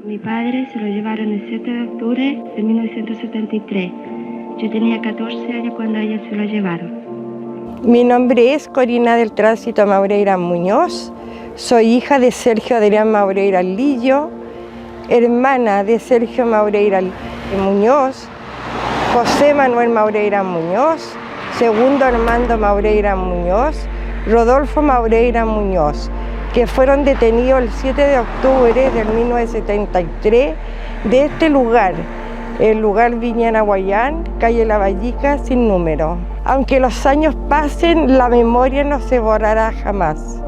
Mi padre se lo llevaron el 7 de octubre de 1973. Yo tenía 14 años cuando a ellos se lo llevaron. Mi nombre es Corina del Tránsito Maureira Muñoz. Soy hija de Sergio Adrián Maureira Lillo, hermana de Sergio Maureira Muñoz, José Manuel Maureira Muñoz, segundo Armando Maureira Muñoz, Rodolfo Maureira Muñoz, que fueron detenidos el 7 de octubre de 1973 de este lugar, el lugar Viña Nahuayán, calle La Vallica, sin número. Aunque los años pasen, la memoria no se borrará jamás.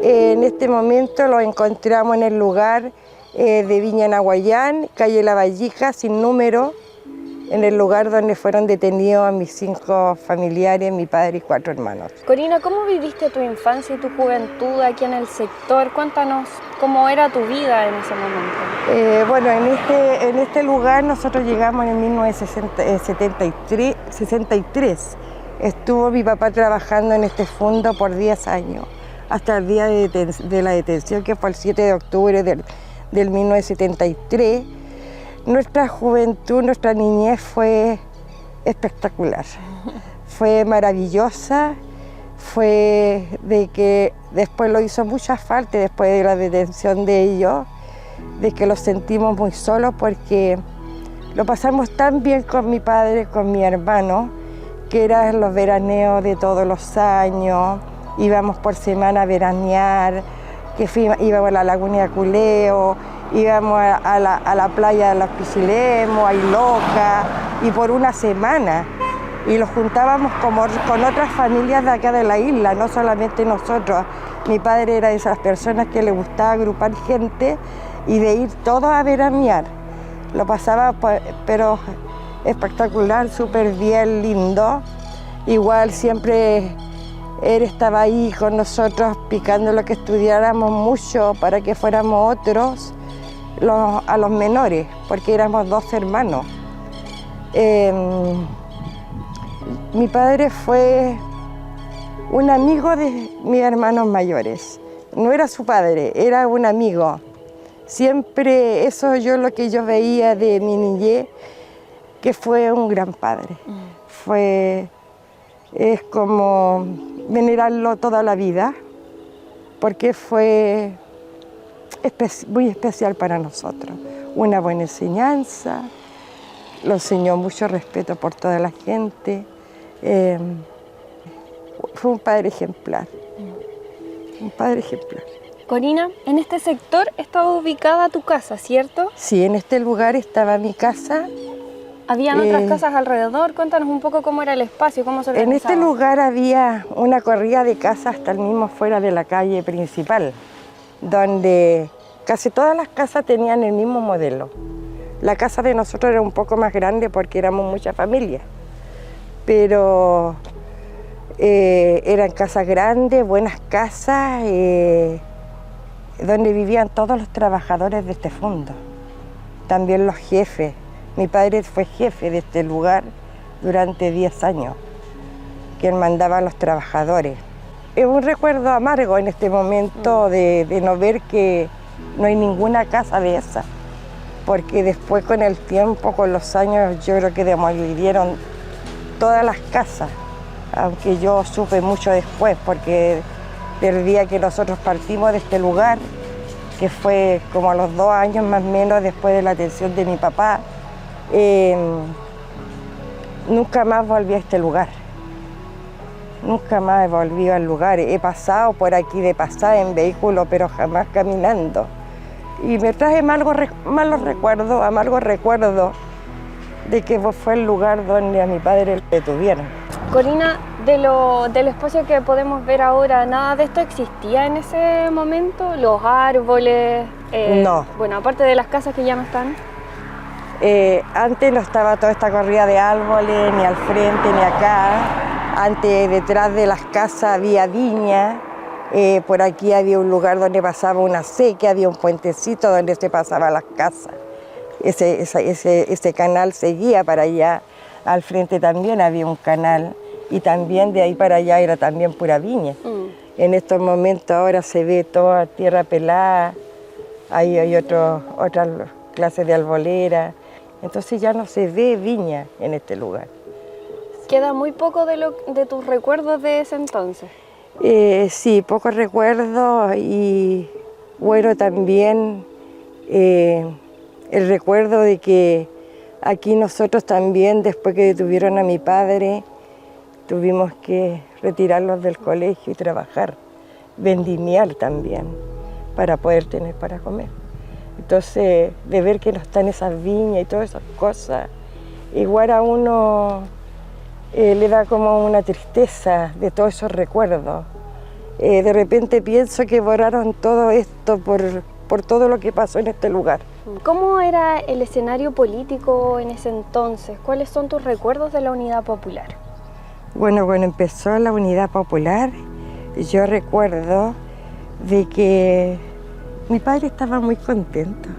En este momento lo encontramos en el lugar de Viña Nahuayán, calle La Vallica, sin número, en el lugar donde fueron detenidos mis 5 familiares, mi padre y 4 hermanos. Corina, ¿cómo viviste tu infancia y tu juventud aquí en el sector? Cuéntanos cómo era tu vida en ese momento. Bueno, en este lugar nosotros llegamos en 1963. Estuvo mi papá trabajando en este fondo por 10 años. Hasta el día de la detención, que fue el 7 de octubre del 1973. Nuestra juventud, nuestra niñez fue espectacular, fue maravillosa, fue de que después lo hizo mucha falta después de la detención de ellos, de que los sentimos muy solos porque lo pasamos tan bien con mi padre, con mi hermano, que eran los veraneos de todos los años. Íbamos por semana a veranear, íbamos a la laguna de Culeo, íbamos a la playa de los Pichilemos, a Iloca, y por una semana. Y los juntábamos con otras familias de acá de la isla, no solamente nosotros. Mi padre era de esas personas que le gustaba agrupar gente y de ir todos a veranear. Lo pasaba, pero espectacular, súper bien, lindo. Igual siempre él estaba ahí con nosotros picando lo que estudiáramos mucho para que fuéramos otros a los menores, porque éramos 2 hermanos. Mi padre fue un amigo de mis hermanos mayores. No era su padre, era un amigo. Siempre eso yo lo que yo veía de mi niñez, que fue un gran padre. Es como venerarlo toda la vida, porque fue muy especial para nosotros. Una buena enseñanza, lo enseñó mucho respeto por toda la gente. Fue un padre ejemplar, un padre ejemplar. Corina, en este sector estaba ubicada tu casa, ¿cierto? Sí, en este lugar estaba mi casa. ¿Habían otras casas alrededor? Cuéntanos un poco cómo era el espacio, cómo se organizaba. En este lugar había una corrida de casas hasta el mismo fuera de la calle principal, donde casi todas las casas tenían el mismo modelo. La casa de nosotros era un poco más grande porque éramos mucha familia, pero eran casas grandes, buenas casas, donde vivían todos los trabajadores de este fondo, también los jefes. Mi padre fue jefe de este lugar durante 10 años, que él mandaba a los trabajadores. Es un recuerdo amargo en este momento de no ver que no hay ninguna casa de esa, porque después con el tiempo, con los años, yo creo que demolieron todas las casas, aunque yo supe mucho después, porque del día que nosotros partimos de este lugar, que fue como a los 2 años más o menos después de la detención de mi papá, nunca más volví a este lugar. Nunca más he volvido al lugar. He pasado por aquí de pasada en vehículo, pero jamás caminando. Y me traje malos recuerdos, amargos recuerdos de que fue el lugar donde a mi padre le detuvieron. Corina, del espacio que podemos ver ahora, ¿nada de esto existía en ese momento? ¿Los árboles? No. Bueno, aparte de las casas que ya no están. Antes no estaba toda esta corrida de árboles, ni al frente, ni acá. Antes, detrás de las casas había viña, Por aquí había un lugar donde pasaba una sequía, había un puentecito donde se pasaban las casas. Ese canal seguía para allá. Al frente también había un canal y también de ahí para allá era también pura viña. En estos momentos ahora se ve toda tierra pelada, ahí hay otras clases de arbolera, entonces ya no se ve viña en este lugar. ¿Queda muy poco de tus recuerdos de ese entonces? Sí, pocos recuerdos y bueno, también el recuerdo de que aquí nosotros también, después que detuvieron a mi padre, tuvimos que retirarlos del colegio y trabajar, vendimiar también, para poder tener para comer. Entonces, de ver que no están esas viñas y todas esas cosas, igual a uno le da como una tristeza de todos esos recuerdos. De repente pienso que borraron todo esto por todo lo que pasó en este lugar. ¿Cómo era el escenario político en ese entonces? ¿Cuáles son tus recuerdos de la Unidad Popular? Bueno, cuando empezó la Unidad Popular, yo recuerdo de que mi padre estaba muy contento.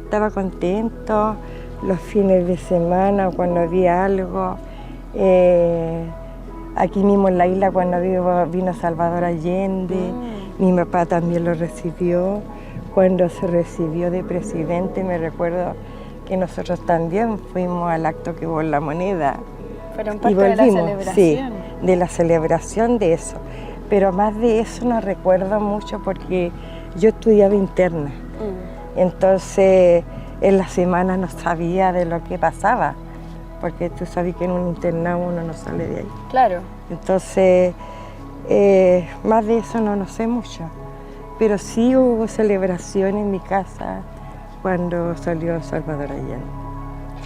Estaba contento los fines de semana cuando había algo. Aquí mismo en la isla cuando vino Salvador Allende, mi papá también lo recibió. Cuando se recibió de presidente, me recuerdo que nosotros también fuimos al acto que hubo en La Moneda. Fueron parte de la celebración. Sí, de la celebración de eso. Pero más de eso no recuerdo mucho porque yo estudiaba interna. Entonces, en la semana no sabía de lo que pasaba, porque tú sabes que en un internado uno no sale de ahí. Claro. Entonces, más de eso no sé mucho. Pero sí hubo celebración en mi casa cuando salió Salvador Allende.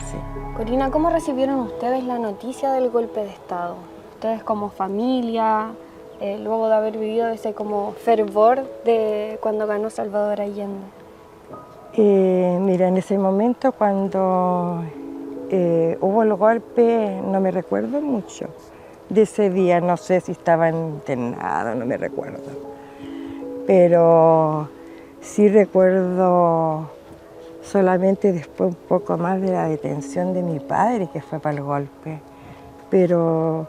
Sí. Corina, ¿cómo recibieron ustedes la noticia del golpe de Estado? Ustedes como familia, luego de haber vivido ese como fervor de cuando ganó Salvador Allende. Mira, en ese momento cuando hubo el golpe, no me recuerdo mucho. De ese día, no sé si estaba internado, no me recuerdo. Pero sí recuerdo solamente después un poco más de la detención de mi padre, que fue para el golpe. Pero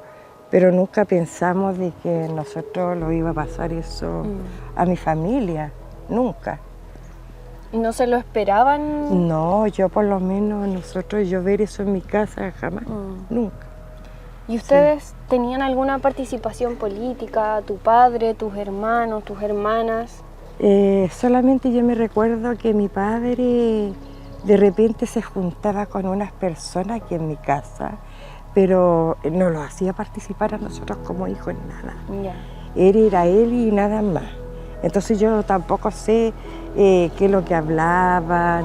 nunca pensamos de que nosotros lo iba a pasar eso a mi familia, nunca. ¿Y no se lo esperaban? No, yo por lo menos, yo ver eso en mi casa jamás, nunca. ¿Y ustedes tenían alguna participación política? ¿Tu padre, tus hermanos, tus hermanas? Solamente yo me recuerdo que mi padre de repente se juntaba con unas personas aquí en mi casa, pero no lo hacía participar a nosotros como hijos en nada. Ya. Él era él y nada más. Entonces yo tampoco sé qué es lo que hablaban,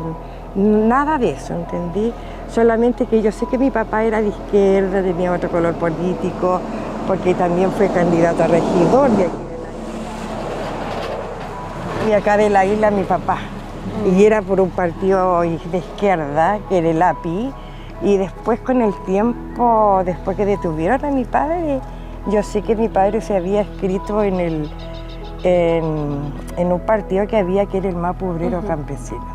nada de eso, ¿entendí? Solamente que yo sé que mi papá era de izquierda, tenía otro color político, porque también fue candidato a regidor de aquí de la isla. Y acá de la isla mi papá. Y era por un partido de izquierda, que era el API. Y después con el tiempo, después que detuvieron a mi padre, yo sé que mi padre se había inscrito en un partido que había, que era el MAPU Obrero Campesino.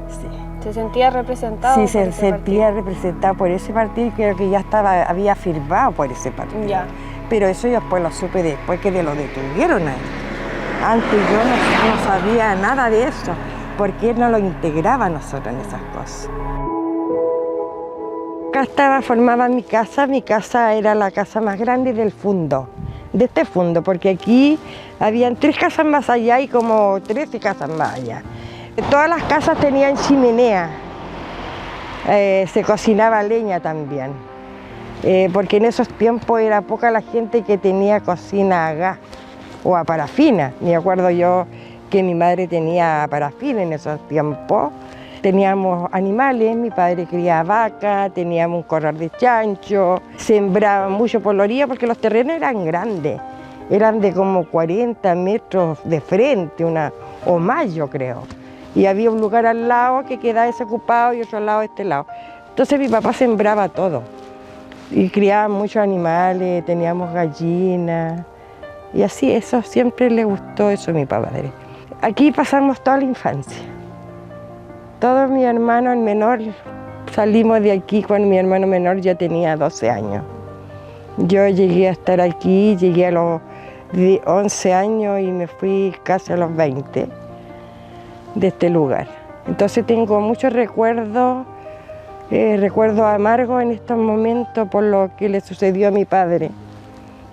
Sí. ¿Se sentía representado? Sí, se sentía representado por ese partido y creo que ya había firmado por ese partido. Ya. Pero eso yo después lo supe después que lo detuvieron a él. Antes yo no sabía nada de eso, porque él no lo integraba a nosotros en esas cosas. Acá formaba mi casa era la casa más grande del fundo, de este fundo, porque aquí habían 3 casas más allá y como 13 casas más allá. Todas las casas tenían chimenea, se cocinaba leña también, porque en esos tiempos era poca la gente que tenía cocina a gas o a parafina. Me acuerdo yo que mi madre tenía parafina en esos tiempos. Teníamos animales, mi padre criaba vaca, teníamos un corral de chancho, sembraba mucho por la orilla porque los terrenos eran grandes, eran de como 40 metros de frente, o más yo creo. Y había un lugar al lado que quedaba desocupado y otro lado este lado. Entonces mi papá sembraba todo y criaba muchos animales, teníamos gallinas, Y así, eso siempre le gustó eso a mi padre. Aquí pasamos toda la infancia. Todos mis hermanos, el menor, salimos de aquí cuando mi hermano menor ya tenía 12 años. Yo llegué a estar aquí, llegué a los 11 años y me fui casi a los 20 de este lugar. Entonces tengo muchos recuerdos, recuerdos amargos en estos momentos por lo que le sucedió a mi padre,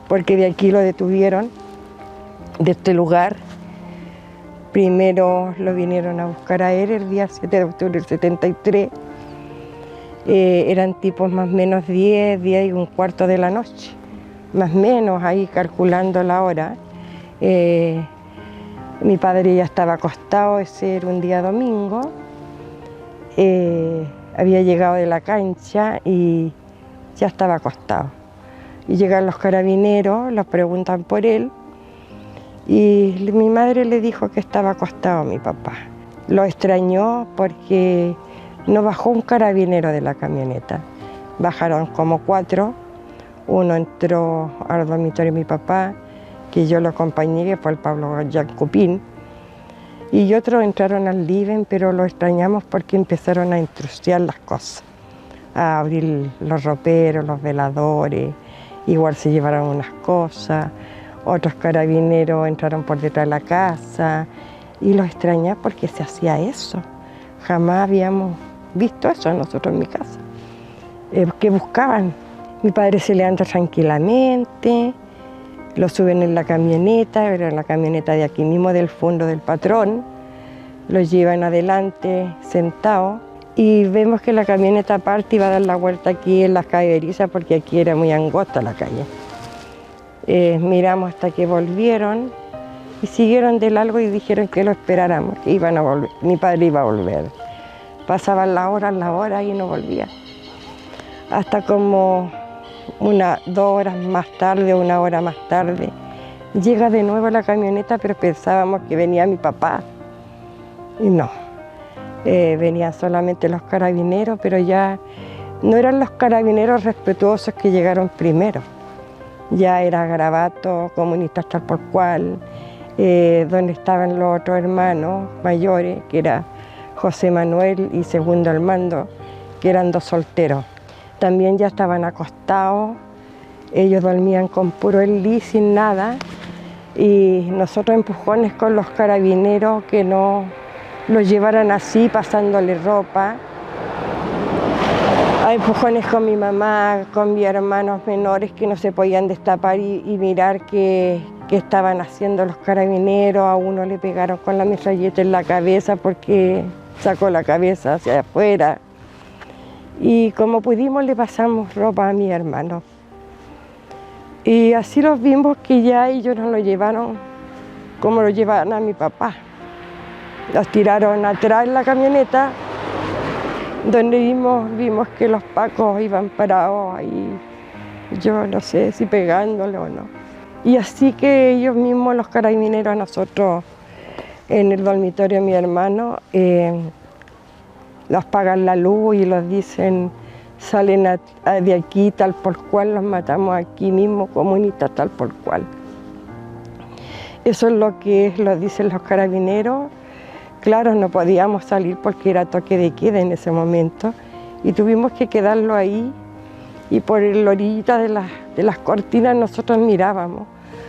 porque de aquí lo detuvieron, de este lugar. Primero lo vinieron a buscar a él el día 7 de octubre del 73. Eran tipos más o menos 10 y un cuarto de la noche, más o menos ahí calculando la hora. Mi padre ya estaba acostado, ese era un día domingo. Había llegado de la cancha y ya estaba acostado. Y llegan los carabineros, los preguntan por él y mi madre le dijo que estaba acostado mi papá. Lo extrañó porque no bajó un carabinero de la camioneta. Bajaron como 4, uno entró al dormitorio de mi papá, que yo lo acompañé, que fue el Pablo Jacopín, y otros entraron al living, pero lo extrañamos porque empezaron a intrusiar las cosas, a abrir los roperos, los veladores, igual se llevaron unas cosas, otros carabineros entraron por detrás de la casa, y lo extrañamos porque se hacía eso. Jamás habíamos visto eso nosotros en mi casa. ¿Qué buscaban? Mi padre se levanta tranquilamente, lo suben en la camioneta, era la camioneta de aquí mismo del fondo del patrón, lo llevan adelante sentado y vemos que la camioneta parte y va a dar la vuelta aquí en las caballerizas porque aquí era muy angosta la calle. Miramos hasta que volvieron y siguieron de largo y dijeron que lo esperáramos, que iban a volver, mi padre iba a volver. Pasaban las horas y no volvía. Hasta como 2 horas más tarde, 1 hora más tarde, llega de nuevo la camioneta, pero pensábamos que venía mi papá. Y no, venían solamente los carabineros, pero ya no eran los carabineros respetuosos que llegaron primero. Ya era Garabato, Comunistas tal por cual, donde estaban los otros hermanos mayores, que era José Manuel y Segundo Armando, que eran 2 solteros. También ya estaban acostados, ellos dormían con puro elí, sin nada, y nosotros empujones con los carabineros que no los llevaran así, pasándole ropa. A empujones con mi mamá, con mis hermanos menores que no se podían destapar y mirar qué estaban haciendo los carabineros. A uno le pegaron con la metralleta en la cabeza porque sacó la cabeza hacia afuera. Y como pudimos le pasamos ropa a mi hermano. Y así los vimos que ya ellos nos lo llevaron como lo llevaban a mi papá. Los tiraron atrás en la camioneta, donde vimos que los pacos iban parados ahí, yo no sé si pegándole o no. Y así que ellos mismos, los carabineros, a nosotros en el dormitorio de mi hermano, los pagan la luz y los dicen, salen de aquí tal por cual, los matamos aquí mismo, comunistas tal por cual. Eso es lo que lo dicen los carabineros. Claro, no podíamos salir porque era toque de queda en ese momento y tuvimos que quedarlo ahí y por la orillita de las cortinas nosotros mirábamos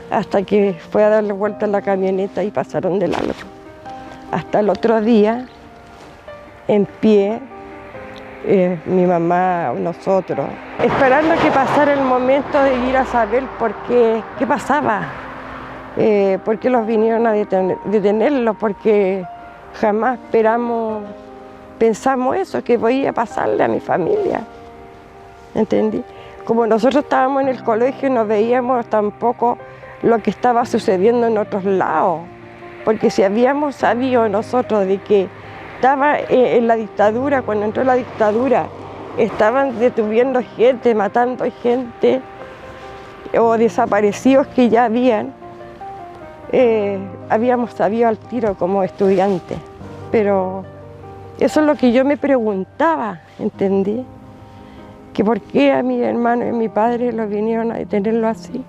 hasta que fue a darle vuelta a la camioneta y pasaron de largo. Hasta el otro día, en pie, mi mamá, nosotros, esperando a que pasara el momento de ir a saber qué pasaba, por qué los vinieron a detenerlos, porque jamás pensamos eso, que podía pasarle a mi familia, ¿entendí? Como nosotros estábamos en el colegio, no veíamos tampoco lo que estaba sucediendo en otros lados, porque si habíamos sabido nosotros de que estaba en la dictadura, cuando entró la dictadura, estaban deteniendo gente, matando gente, o desaparecidos que ya habíamos sabido al tiro como estudiantes. Pero eso es lo que yo me preguntaba, ¿entendí? Que por qué a mi hermano y a mi padre los vinieron a detenerlo así.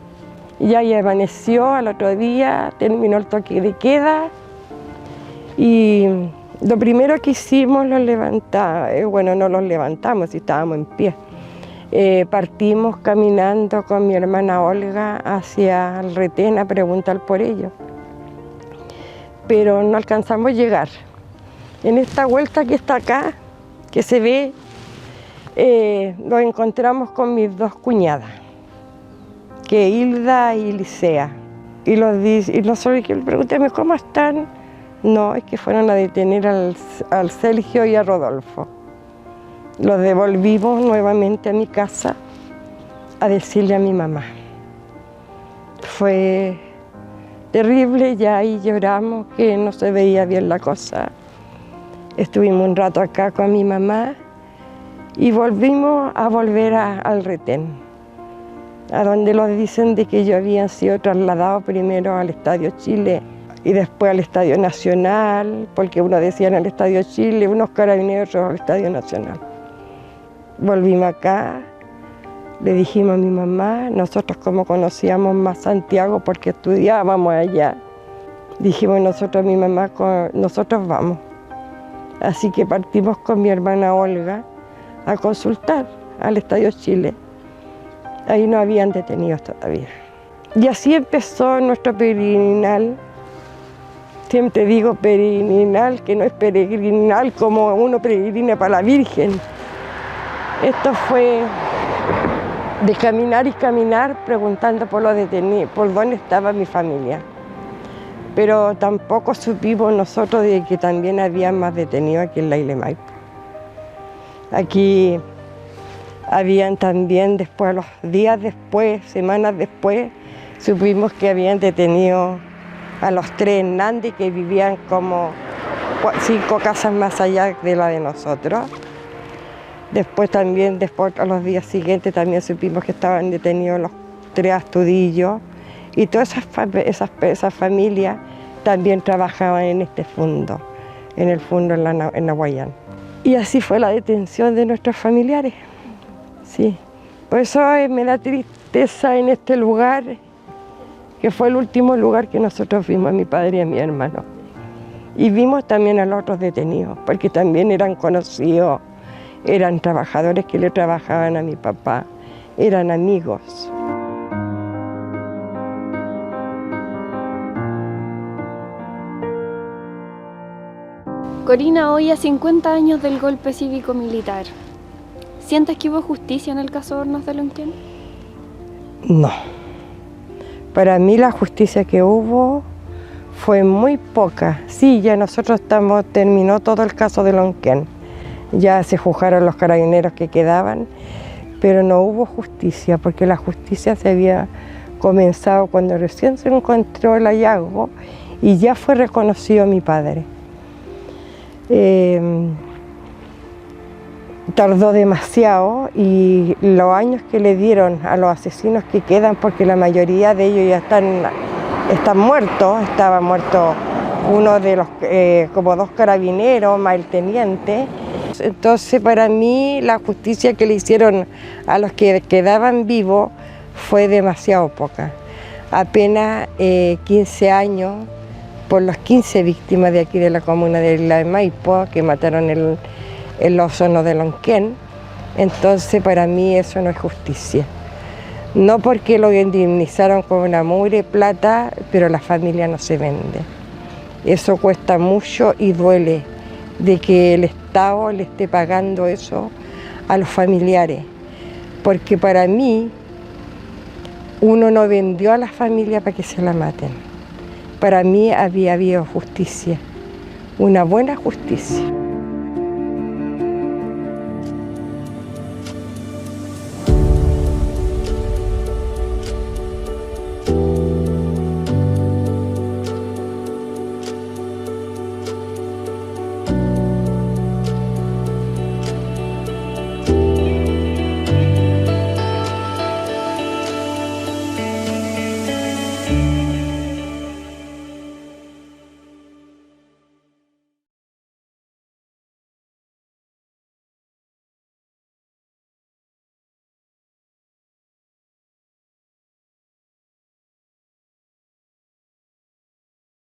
Ya amaneció al otro día, terminó el toque de queda y lo primero que hicimos, no los levantamos, estábamos en pie. Partimos caminando con mi hermana Olga hacia el retén a preguntar por ellos, pero no alcanzamos a llegar. En esta vuelta que está acá, que se ve, nos encontramos con mis dos cuñadas, que Hilda y Licea. Y nosotros le preguntamos, ¿cómo están? No, es que fueron a detener al Sergio y a Rodolfo. Los devolvimos nuevamente a mi casa a decirle a mi mamá. Fue terrible, ya ahí lloramos, que no se veía bien la cosa. Estuvimos un rato acá con mi mamá y volvimos al retén, a donde los dicen de que ellos habían sido trasladados primero al Estadio Chile y después al Estadio Nacional, porque uno decía en el Estadio Chile, unos carabineros al Estadio Nacional. Volvimos acá, le dijimos a mi mamá, nosotros como conocíamos más Santiago porque estudiábamos allá, dijimos nosotros a mi mamá, nosotros vamos. Así que partimos con mi hermana Olga a consultar al Estadio Chile. Ahí no habían detenidos todavía. Y así empezó nuestro peregrinal. Siempre digo peregrinal, que no es peregrinal como uno peregrina para la Virgen. Esto fue de caminar y caminar preguntando por los detenidos, por dónde estaba mi familia. Pero tampoco supimos nosotros de que también había más detenidos aquí en la isla de Maipo. Aquí habían también después, días después, semanas después, supimos que habían detenido a los 3 Hernández que vivían como 5 casas más allá de la de nosotros. Después a los días siguientes también supimos que estaban detenidos los 3 Astudillos y todas esas familias también trabajaban en este fondo, en el fondo en Nahuayán. Y así fue la detención de nuestros familiares. Sí, por eso me da tristeza en este lugar, que fue el último lugar que nosotros vimos a mi padre y a mi hermano. Y vimos también a los otros detenidos, porque también eran conocidos, eran trabajadores que le trabajaban a mi papá, eran amigos. Corina, hoy a 50 años del golpe cívico-militar, ¿sientes que hubo justicia en el caso Hornos de Lonquén? No. Para mí la justicia que hubo fue muy poca. Sí, ya nosotros terminó todo el caso de Lonquén. Ya se juzgaron los carabineros que quedaban, pero no hubo justicia, porque la justicia se había comenzado cuando recién se encontró el hallazgo y ya fue reconocido mi padre. Tardó demasiado y los años que le dieron a los asesinos que quedan, porque la mayoría de ellos ya están muertos, estaba muerto uno de los, como 2 carabineros, más el teniente. Entonces para mí la justicia que le hicieron a los que quedaban vivos fue demasiado poca. Apenas 15 años por las 15 víctimas de aquí de la comuna de Isla de Maipo que mataron en los Hornos de Lonquén. Entonces para mí eso no es justicia. No porque lo indemnizaron con una mugre plata, pero la familia no se vende. Eso cuesta mucho y duele de que el Estado le esté pagando eso a los familiares. Porque para mí uno no vendió a la familia para que se la maten. Para mí había habido justicia, una buena justicia.